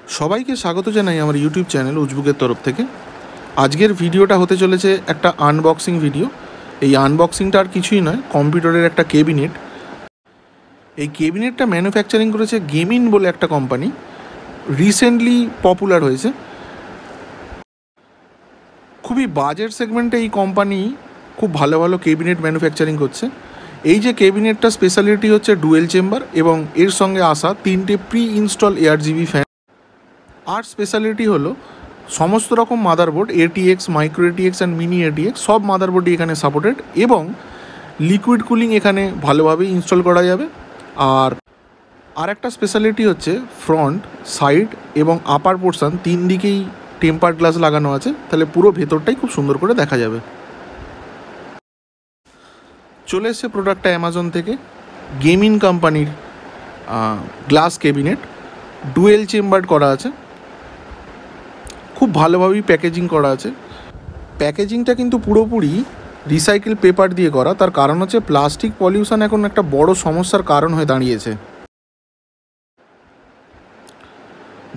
সবাইকে স্বাগত জানাই আমার ইউটিউব চ্যানেল উজবুকের তরফ থেকে। আজকের ভিডিওটা হতে চলেছে একটা আনবক্সিং ভিডিও। এই আনবক্সিংটা আর কিছুই নয়, কম্পিউটারের একটা কেবিনেট। এই কেবিনেটটা ম্যানুফ্যাকচারিং করেছে গেমিন বলে একটা কোম্পানি, রিসেন্টলি পপুলার হয়েছে। খুবই বাজেট সেগমেন্টে এই কোম্পানি খুব ভালো ভালো কেবিনেট ম্যানুফ্যাকচারিং করছে। এই যে কেবিনেটটা স্পেশালিটি হচ্ছে ডুয়েল চেম্বার এবং এর সঙ্গে আসা 3টে প্রি ইনস্টল ARGB ফ্যান। আর স্পেশালিটি হলো সমস্ত রকম motherboard ATX, micro ATX and mini ATX সব মাদারবোর্ডই এখানে সাপোর্টেড এবং লিকুইড কুলিং এখানে ভালোভাবে ইনস্টল করা যাবে। আর একটা স্পেশালিটি হচ্ছে ফ্রন্ট, সাইড এবং আপার পোর্শন 3 দিকেই টেম্পার্ড গ্লাস লাগানো আছে, তাহলে পুরো ভেতরটাই খুব সুন্দর করে দেখা যাবে। চলে এসছে প্রোডাক্টটা অ্যামাজন থেকে, গেমিন কোম্পানির গ্লাস কেবিনেট, ডুয়েল চেম্বার করা আছে, খুব ভালোভাবেই প্যাকেজিং করা আছে। প্যাকেজিংটা কিন্তু পুরোপুরি রিসাইকেল পেপার দিয়ে করা। তার কারণ হচ্ছে প্লাস্টিক পলিউশন এখন একটা বড় সমস্যার কারণ হয়ে দাঁড়িয়েছে।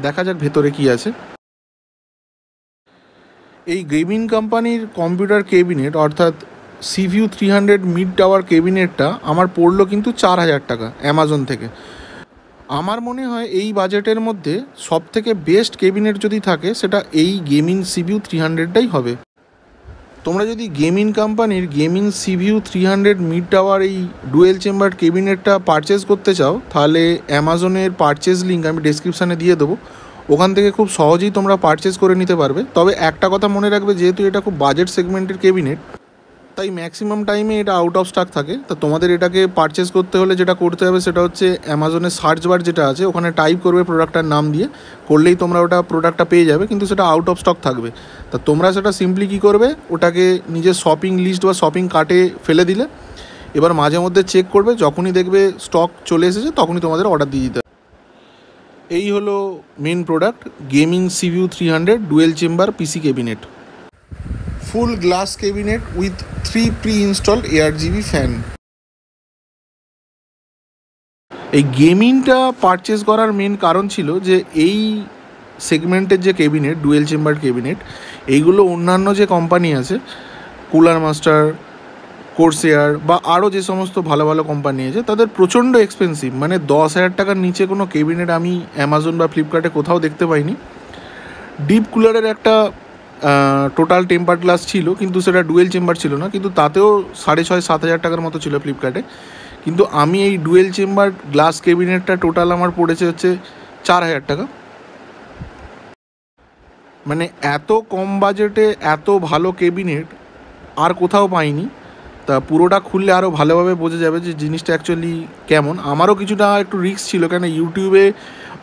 দেখা যাক ভেতরে কি আছে। এই গেমিন কোম্পানির কম্পিউটার কেবিনেট অর্থাৎ CVU 300 মিড টাওয়ার কেবিনেটটা আমার পড়লো কিন্তু 4000 টাকা অ্যামাজন থেকে। আমার মনে হয় এই বাজেটের মধ্যে সবথেকে বেস্ট কেবিনেট যদি থাকে সেটা এই গেমিন CVU 300টাই হবে। তোমরা যদি গেমিন কোম্পানির গেমিন CVU 300 মিড টাওয়ার এই ডুয়েল চেম্বার কেবিনেটটা পারচেস করতে চাও, তাহলে অ্যামাজনের পারচেস লিঙ্ক আমি ডেসক্রিপশানে দিয়ে দেবো, ওখান থেকে খুব সহজেই তোমরা পারচেস করে নিতে পারবে। তবে একটা কথা মনে রাখবে, যেহেতু এটা খুব বাজেট সেগমেন্টের কেবিনেট, তাই ম্যাক্সিমাম টাইমে এটা আউট অফ স্টক থাকে। তা তোমাদের এটাকে পারচেস করতে হলে যেটা করতে হবে সেটা হচ্ছে অ্যামাজনের সার্চ বার যেটা আছে ওখানে টাইপ করবে প্রোডাক্টটার নাম দিয়ে, করলেই তোমরা ওটা প্রোডাক্টটা পেয়ে যাবে, কিন্তু সেটা আউট অফ স্টক থাকবে। তা তোমরা সেটা সিম্পলি কী করবে, ওটাকে নিজের শপিং লিস্ট বা শপিং কার্টে ফেলে দিলে, এবার মাঝে মধ্যে চেক করবে, যখনই দেখবে স্টক চলে এসেছে তখনই তোমাদের অর্ডার দিয়ে দিতে হবে। এই হলো main product, gaming CVU 300 dual chamber PC cabinet, full glass cabinet with 3 pre installed ARGB fan. এই গেমিংটা পারচেস করার মেন কারণ ছিল যে এই সেগমেন্টের যে কেবিনেট, ডুয়েল চেম্বার কেবিনেট, এইগুলো অন্যান্য যে কোম্পানি আছে, কুলার মাস্টার, কোর্সেয়ার বা আরও যে সমস্ত ভালো ভালো কোম্পানি আছে, তাদের প্রচণ্ড এক্সপেন্সিভ। মানে 10,000 টাকার নিচে কোনো কেবিনেট আমি অ্যামাজন বা ফ্লিপকার্টে কোথাও দেখতে পাইনি। ডিপ কুলারের একটা টোটাল টেম্পার গ্লাস ছিল, কিন্তু সেটা ডুয়েল চেম্বার ছিল না, কিন্তু তাতেও 6,500-7,000 টাকার মতো ছিল ফ্লিপকার্টে। কিন্তু আমি এই ডুয়েল চেম্বার গ্লাস কেবিনেটটা টোটাল আমার পড়েছে হচ্ছে 4,000 টাকা। মানে এত কম বাজেটে এত ভালো কেবিনেট আর কোথাও পাইনি। তা পুরোটা খুললে আরও ভালোভাবে বোঝা যাবে যে জিনিসটা অ্যাকচুয়ালি কেমন। আমারও কিছুটা একটু রিস্ক ছিল, কেন ইউটিউবে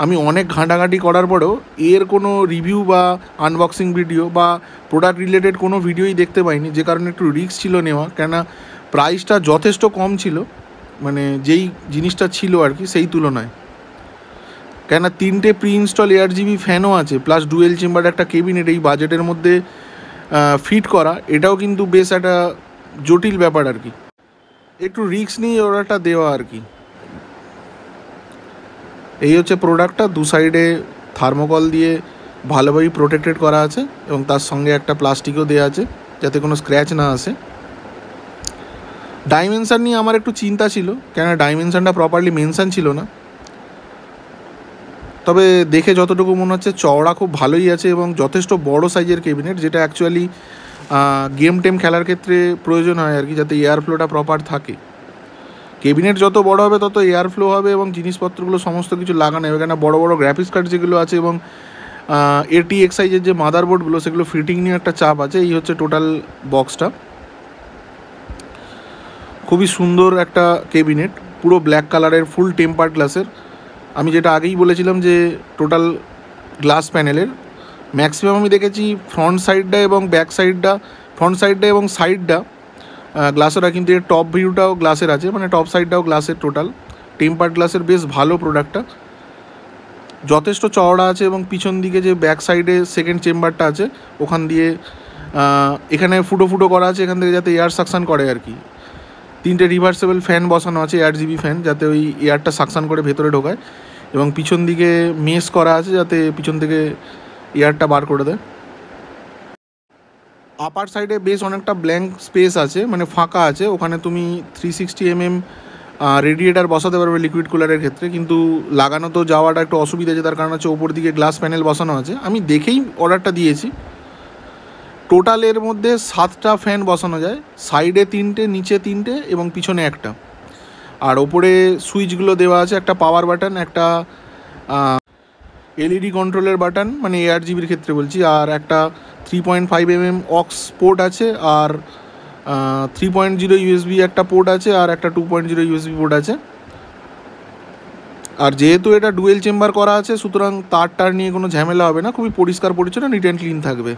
আমি অনেক ঘাঁটাঘাঁটি করার পরেও এর কোনো রিভিউ বা আনবক্সিং ভিডিও বা প্রোডাক্ট রিলেটেড কোনো ভিডিওই দেখতে পাইনি, যে কারণে একটু রিস্ক ছিল নেওয়া। কেন প্রাইসটা যথেষ্ট কম ছিল, মানে যেই জিনিসটা ছিল আর কি সেই তুলনায়। কেন 3টে প্রি ইনস্টল ARGB ফ্যানও আছে, প্লাস ডুয়েল চেম্বার একটা কেবিনেট এই বাজেটের মধ্যে ফিট করা, এটাও কিন্তু বেশ একটা জটিল ব্যাপার আর কি। একটু রিস্ক নিয়ে অর্ডারটা দেওয়া আর কি। এই হচ্ছে প্রোডাক্টটা, দু সাইডে থার্মোকল দিয়ে ভালোভাবেই প্রোটেক্টেড করা আছে এবং তার সঙ্গে একটা প্লাস্টিকও দেওয়া আছে যাতে কোনো স্ক্র্যাচ না আসে। ডাইমেনশান নিয়ে আমার একটু চিন্তা ছিল, কেন ডাইমেনশানটা প্রপারলি মেনশান ছিল না। তবে দেখে যতটুকু মনে হচ্ছে চওড়া খুব ভালোই আছে এবং যথেষ্ট বড় সাইজের কেবিনেট, যেটা অ্যাকচুয়ালি গেম টেম খেলার ক্ষেত্রে প্রয়োজন হয় আর কি, যাতে এয়ার ফ্লোটা প্রপার থাকে। কেবিনেট যত বড় হবে তত এয়ার ফ্লো হবে এবং জিনিসপত্রগুলো সমস্ত কিছু লাগানো হবে, কেন বড় বড় গ্রাফিক্স কার্ড যেগুলো আছে এবং ATX সাইজের যে মাদারবোর্ডগুলো, সেগুলো ফিটিং নিয়ে একটা চাপ আছে। এই হচ্ছে টোটাল বক্সটা, খুবই সুন্দর একটা কেবিনেট, পুরো ব্ল্যাক কালারের, ফুল টেম্পার্ড গ্লাসের। আমি যেটা আগেই বলেছিলাম যে টোটাল গ্লাস প্যানেলের ম্যাক্সিমাম আমি দেখেছি ফ্রন্ট সাইডটা এবং ব্যাক সাইডটা, ফ্রন্ট সাইডটা এবং সাইডটা গ্লাসের, কিন্তু এর টপ ভিউটাও গ্লাসের আছে, মানে টপ সাইডটাও গ্লাসের। টোটাল টেম্পার্ড গ্লাসের বেশ ভালো প্রোডাক্টটা, যথেষ্ট চওড়া আছে এবং পিছন দিকে যে ব্যাক সাইডে সেকেন্ড চেম্বারটা আছে ওখান দিয়ে এখানে ফুটো ফুটো করা আছে, এখান থেকে যাতে এয়ার সাকশান করে আর কি। 3টে রিভার্সেবল ফ্যান বসানো আছে ARGB ফ্যান, যাতে ওই এয়ারটা সাকশান করে ভেতরে ঢোকায়। এবং পিছন দিকে মেস করা আছে যাতে পিছন থেকে এয়ারটা বার করে দেয়। আপার সাইডে বেশ অনেকটা ব্ল্যাঙ্ক স্পেস আছে, মানে ফাঁকা আছে, ওখানে তুমি 360 mm রেডিয়েটার বসাতে পারবে লিকুইড কুলারের ক্ষেত্রে। কিন্তু লাগানো তো যাওয়াটা একটু অসুবিধা আছে, তার কারণ হচ্ছে ওপর দিকে গ্লাস প্যানেল বসানো আছে। আমি দেখেই অর্ডারটা দিয়েছি। টোটালের মধ্যে 7টা ফ্যান বসানো যায়, সাইডে 3টে, নিচে 3টে এবং পিছনে একটা। আর ওপরে সুইচগুলো দেওয়া আছে, একটা পাওয়ার বাটন, একটা এলইডি কন্ট্রোলের বাটন, মানে ARGBর ক্ষেত্রে বলছি, আর একটা 3.5 mm অক্স পোর্ট আছে, আর 3.0 USB একটা পোর্ট আছে, আর একটা 2.0 USB পোর্ট আছে। আর যেহেতু এটা ডুয়েল চেম্বার করা আছে, সুতরাং তার নিয়ে কোনো ঝামেলা হবে না, খুবই পরিষ্কার পরিচ্ছন্ন, নিট অ্যান্ড ক্লিন থাকবে।